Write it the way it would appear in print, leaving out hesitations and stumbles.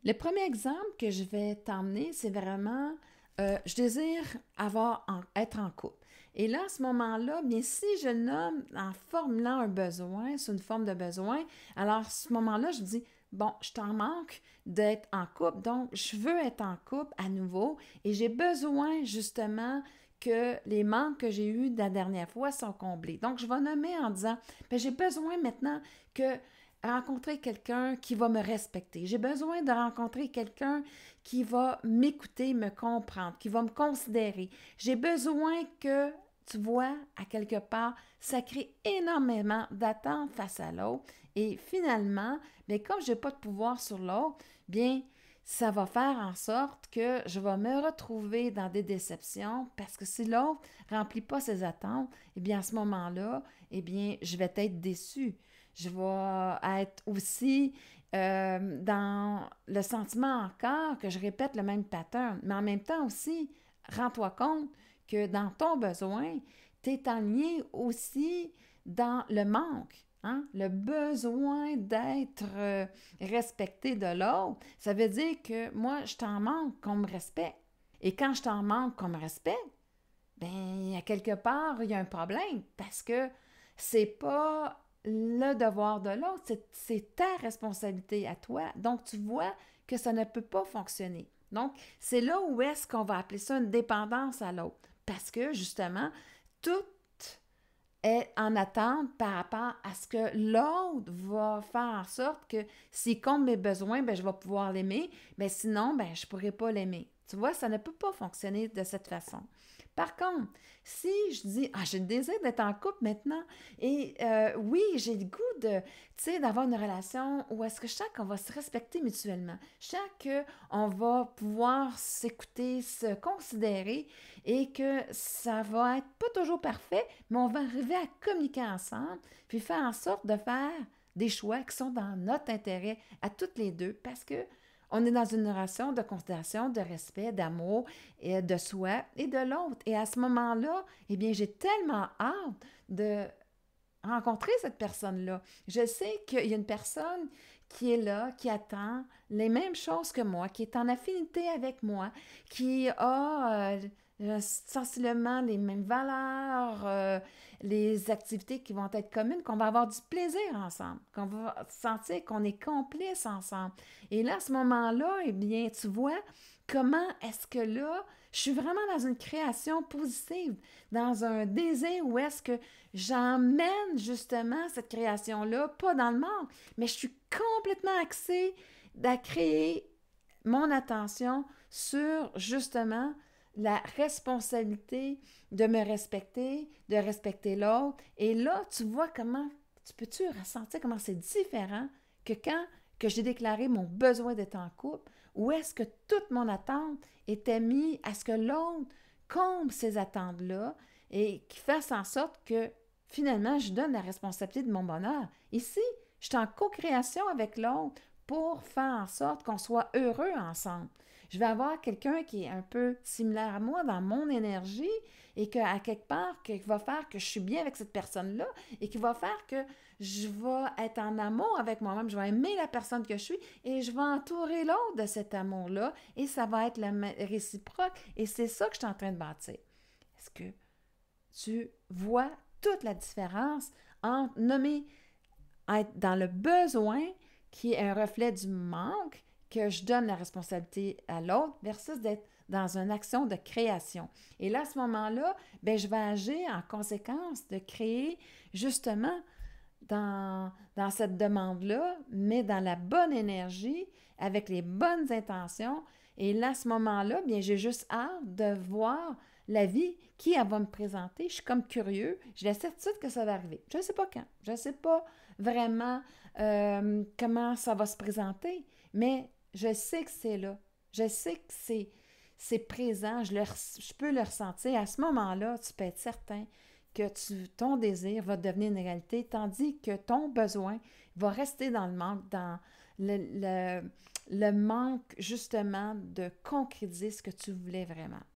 Le premier exemple que je vais t'emmener, c'est vraiment, je désire être en couple. Et là, à ce moment-là, bien, si je nomme en formulant un besoin, c'est une forme de besoin, alors à ce moment-là, je dis, bon, je t'en manque d'être en couple, donc je veux être en couple à nouveau et j'ai besoin justement que les manques que j'ai eus la dernière fois sont comblés. Donc, je vais nommer en disant, ben, j'ai besoin maintenant que rencontrer quelqu'un qui va me respecter. J'ai besoin de rencontrer quelqu'un qui va m'écouter, me comprendre, qui va me considérer. J'ai besoin que, tu vois, à quelque part, ça crée énormément d'attentes face à l'autre. Et finalement, bien, comme je n'ai pas de pouvoir sur l'autre, bien, ça va faire en sorte que je vais me retrouver dans des déceptions parce que si l'autre ne remplit pas ses attentes, eh bien, à ce moment-là, eh bien, je vais être déçue. Je vais être aussi dans le sentiment encore que je répète le même pattern. Mais en même temps aussi, rends-toi compte que dans ton besoin, tu es aligné aussi dans le manque. Hein? Le besoin d'être respecté de l'autre, ça veut dire que moi, je t'en manque qu'on me respecte. Et quand je t'en manque qu'on me respecte, bien, à quelque part, il y a un problème parce que c'est pas le devoir de l'autre, c'est ta responsabilité à toi. Donc, tu vois que ça ne peut pas fonctionner. Donc, c'est là où est-ce qu'on va appeler ça une dépendance à l'autre. Parce que, justement, tout est en attente par rapport à ce que l'autre va faire en sorte que s'il compte mes besoins, bien, je vais pouvoir l'aimer, mais sinon, bien, je ne pourrai pas l'aimer. Tu vois, ça ne peut pas fonctionner de cette façon. Par contre, si je dis, ah, j'ai le désir d'être en couple maintenant, et oui, j'ai le goût de, tu sais, d'avoir une relation où est-ce que je sens qu'on va se respecter mutuellement, je sens qu'on va pouvoir s'écouter, se considérer, et que ça va être pas toujours parfait, mais on va arriver à communiquer ensemble, puis faire en sorte de faire des choix qui sont dans notre intérêt à toutes les deux, parce que on est dans une relation de considération, de respect, d'amour, et de soi et de l'autre. Et à ce moment-là, eh bien, j'ai tellement hâte de rencontrer cette personne-là. Je sais qu'il y a une personne qui est là, qui attend les mêmes choses que moi, qui est en affinité avec moi, qui a sensiblement les mêmes valeurs, les activités qui vont être communes, qu'on va avoir du plaisir ensemble, qu'on va sentir qu'on est complices ensemble. Et là, à ce moment-là, eh bien, tu vois comment est-ce que là, je suis vraiment dans une création positive, dans un désir où est-ce que j'emmène justement cette création-là, pas dans le monde, mais je suis complètement axée à créer mon attention sur justement la responsabilité de me respecter, de respecter l'autre. Et là, tu vois comment, peux-tu ressentir comment c'est différent que quand que j'ai déclaré mon besoin d'être en couple, où est-ce que toute mon attente était mise à ce que l'autre comble ces attentes-là et qui fasse en sorte que finalement, je donne la responsabilité de mon bonheur. Ici, je suis en co-création avec l'autre pour faire en sorte qu'on soit heureux ensemble. Je vais avoir quelqu'un qui est un peu similaire à moi dans mon énergie et qu'à quelque part, qui va faire que je suis bien avec cette personne-là et qui va faire que je vais être en amour avec moi-même, je vais aimer la personne que je suis et je vais entourer l'autre de cet amour-là et ça va être le réciproque et c'est ça que je suis en train de bâtir. Est-ce que tu vois toute la différence entre nommer être dans le besoin qui est un reflet du manque que je donne la responsabilité à l'autre versus d'être dans une action de création. Et là, à ce moment-là, bien, je vais agir en conséquence de créer justement dans cette demande-là, mais dans la bonne énergie, avec les bonnes intentions. Et là, à ce moment-là, bien, j'ai juste hâte de voir la vie qui elle va me présenter. Je suis comme curieux. J'ai la certitude que ça va arriver. Je ne sais pas quand. Je ne sais pas vraiment comment ça va se présenter, mais je sais que c'est là. Je sais que c'est présent. Je peux le ressentir. À ce moment-là, tu peux être certain que ton désir va devenir une réalité, tandis que ton besoin va rester dans le manque, dans le manque justement de concrétiser ce que tu voulais vraiment.